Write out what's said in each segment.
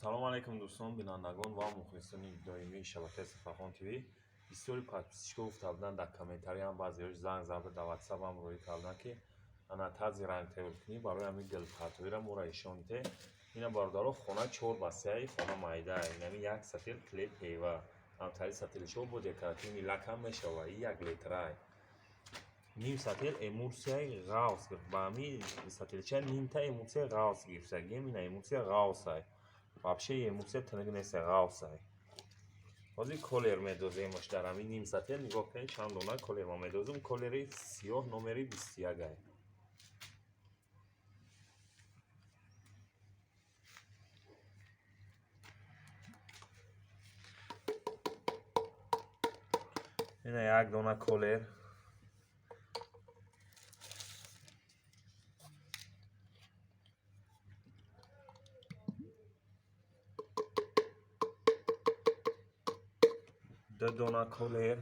салом алайкум дӯстон бинандагон ва мухлисони доимии шабакаи Сафархон ТВ. бисёри подписчикҳо гуфта буданд дар комментариям баъзеҳош занг зада дар ватсапам рӯй карданд ки ана тарзи ранг тайёркунӣ барои ҳамин гилпартоиро моро ишон диҳед. ина бародаро хона 4 ба 3 хона майда инами як сатил клеп ҳева амтари сатилшо буд декоративни лакам мешава и як литрай ним сатил эмурсияи ғавс гирфт ба ҳамин сатилча нимта эмурсияи ғавс гирфта гемина эмурсия ғавсай вообще эмурсия тинг нест ғавсай. ҳозир колер медоземаш дар ҳамин ним сатил нигоҳ кунед чанд дона колер ма медозим. колери сиёҳ номери 21 ина як дона колер ду дона колер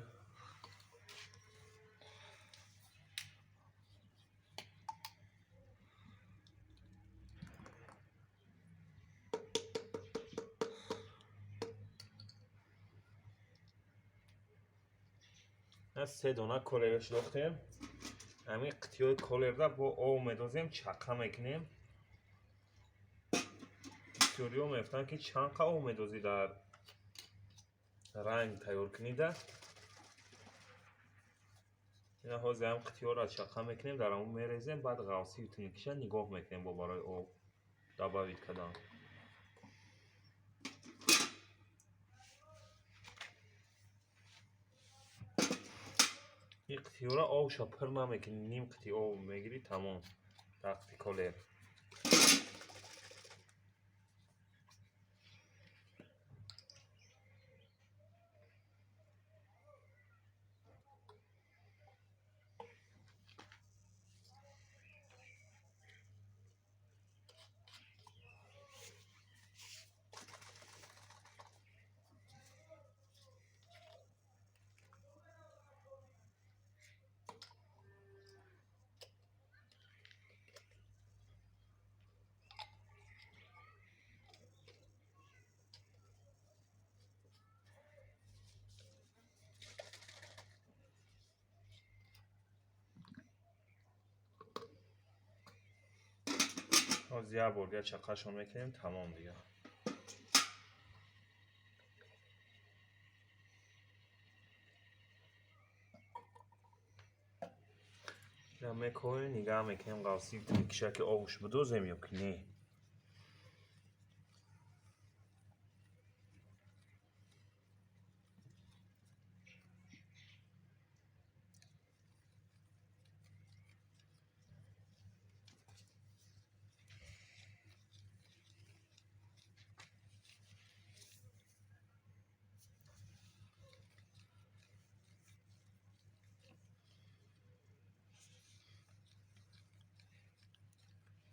се дона колераш дохтем. ҳамин қитиёи колерда бо об медозем чақа мекунем. бисёриҳо мефтанд ки чанқа об медозӣ дар ранг тайёркунида. ина ҳозир ҳам қитиёро чақа мекунем дар ҳамон мерезем баъд ғавсию тинкиша нигоҳ мекунем бо барои об дабавид кадан. ин қитиёра обша пир намекунӣ ним қити об мегирӣ тамом дар қити колер. ҳозир як бор дигар чақашон мекунем тамом дига. ина мекоҳем нигаҳ мекунем ғавсии тинкиша ки обуш бидозем ё ки не.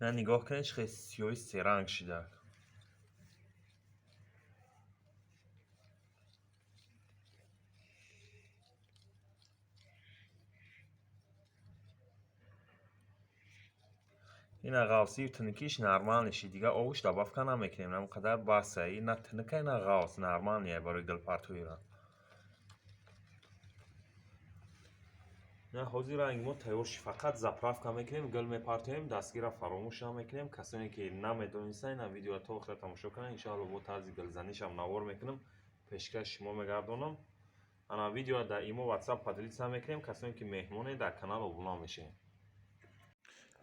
ина нигоҳ кунед чӣ қадр сиёҳи серанг шудааст. ина ғавсию тинкиш нормалниши дига обуш добавка намекунем ҳам қадар баса ина тинка ина ғавс нормалния барои гилпартоира. ина ҳозир ранги мо тайёр шуд. фақат заправка мекунем гил мепартоем дастгира фаромӯш намекунем. касоне ки намедонистанд ина видеоро то охир тамошо кунанд иншоалло бо тарзи гилзанишам навор мекунам пешкаш шумо мегардонам. ана видеоро дар имо ватсап поделиться мекунем касоне ки меҳмоне дар канал обуна мешем.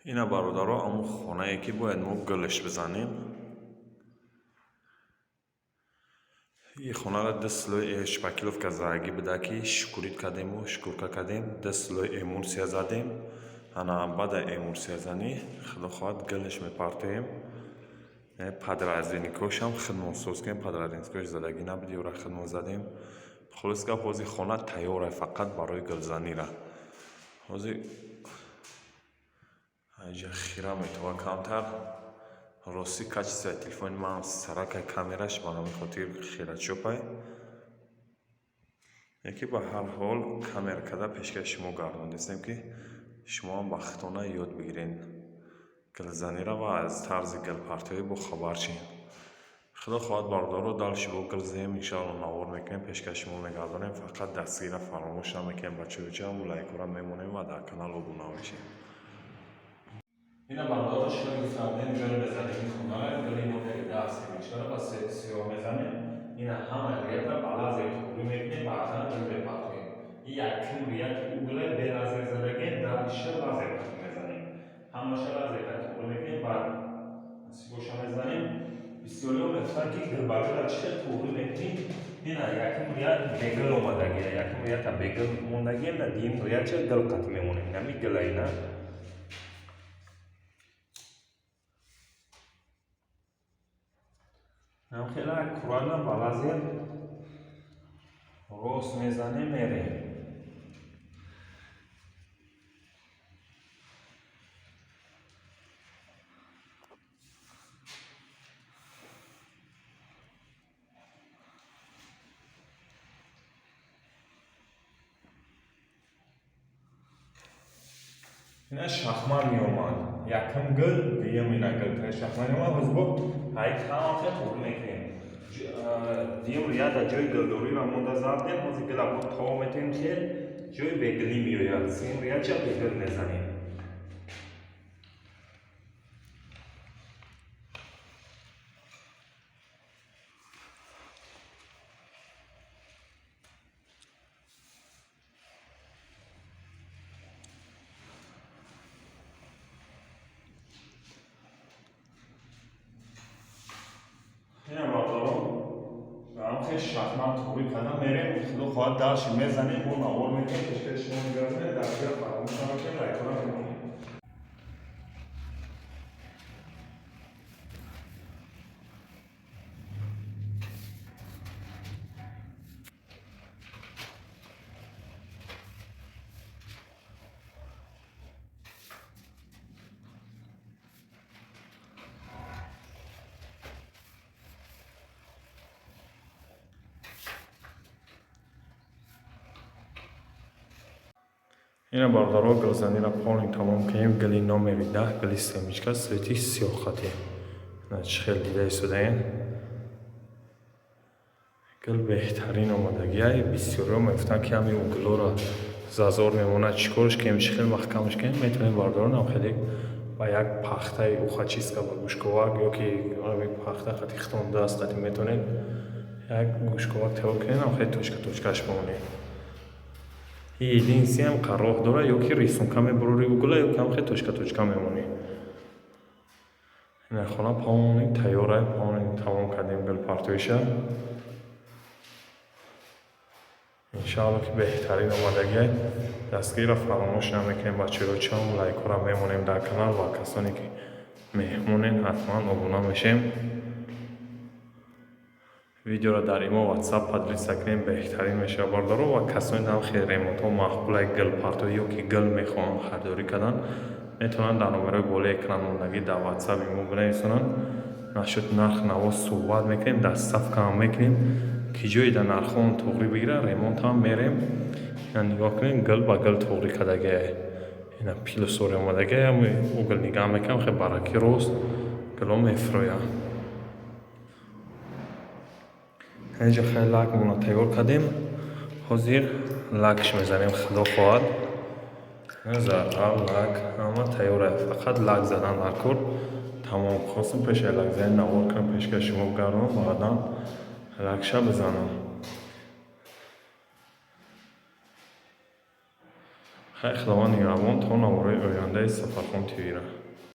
ина бародаро амон хонае ки бояд мо гилш бизанем. ин хонара 10 килои шпакиловка зарагӣ буда ки шукурит кардему шукурка кардем 10 килои эмурсия задем. ана баъда эмурсия занӣ худо хоҳад гилш мепартоем. подразникошам хидмот соз кунем. подразникош задагӣ набуд ёра хидмот задем. хулос гап ҳозир хона тайёра фақат барои гилзанира. ҳозир аҷа хира метава камтар рости качествои телефони ман саракай камераш ба ҳамин хотир хиратшопай яке ба ҳар ҳол камера карда пешкаши шумо гардондастем ки шумоам бахтона ёд бигирен гилзанира ва аз тарзи гилпартоӣ бохабар шед. خدا خواهد باردارو دالشی با گلزیم انشاءالله نوار میکنیم پیشکشمون نگردانیم فقط دستگیر فراموش نمیکنیم بچه بچه هم لایک را میمونیم و در کانال ابونه میشیم. اینا باردارو شروع کردیم جل بزنیم خونه گلی نوری دست میشه و سیو میزنیم. اینا همه ریتا بالا توری میکنیم بعدا گل بپاتیم. یکم ریتی اوگله به لازم زدگیم دالشه لازم میزنیم. همش لازم توری میکنیم بعد سیگوش میزنیم. بسیاری مفتن که گل بالا چه توری میکنیم. اینا یکم ریت بگل اومدگی یکم ریت بگل موندگی نه دیم ریت چه گل قط میمونه نمی گل اینا. هم خیلی کرانم بالازیر روز میزنه میره. اینا شخمار میومد یکم گل دیم اینا گل شخمار میومد از با های تمام طور میکنیم. دیم ریاد جای گلدوری را منتظر دیم از گل ابو تمام میتیم که جای بگلی میوید سیم ریاد چه بگل نزنیم. اینا باردارو هم شخمار توری کنم میریم خدا خواهد دالشی میزنیم و نوار میکنیم پیشکشمون نگردانیم دستگیر فراموش نمیکنیم لایک را میمونیم. اینا باردارو گلزنی را پولینگ تمام کنیم گلی نومری 10 گلی سمیچکا سویتی سیاه خطی نه چه دیده ایستودین گل بهترین آمادگی های بسیاری هم افتن که همین اون گلو را زازور میمونه چیکارش کنیم خیلی محکمش کنیم میتونیم باردارو هم خیلی با یک پخته اوخا چیز که با گوشکوک یا که پخته خطی ختم دست خطی میتونیم یک گوشکوک تیار کنیم هم خیلی توچکش بمونیم. единси ҳам қарроҳ дора ё ки рисунка мебурори угла ё ки ҳам хеле точка мемонӣ. ина хона полни тайёра полни тамом кардем гил партоиша. иншоалло ки беҳтарин омадагӣ дастгирро фаромӯш намекунем бачаҳоро чом лайкора мемонем дар канал ва касоне ки меҳмонен ҳатман обуна мешем. видеоро дар имо ватсап подписа кунем беҳтарин мешава бардаро ва касоне дар хеле ремонтҳо махбулаи гилпартоӣ ё ки гил мехоҳанд харидорӣ кардан метавонанд дар номерои болои экран мондагӣ дар ватсап имо бинависонанд. нашуд нарх наво суҳбат мекунем дар ставка ҳам мекунем ки ҷои дар нархҳоам тоғрӣ бигира ремонт ҳам мерем. ина нигоҳ кунем гил ба гил тоғрӣ кардагие ина пилусори омадагие угл нигаҳ мекунам хеле бараки рост гило мефироянд. اینجا خیلی لک مونا تیار کردیم حاضر لکش میزنیم خدا خواهد نظر لک همه تیاره فقط لک زدن در کار تمام خواستم پیش لک زدن نوار کنم پیشکش شما بگردم بعدا لکشه بزنم. خیلی خداوند نگهبان تا نوارای آینده سفرخان تیوی را.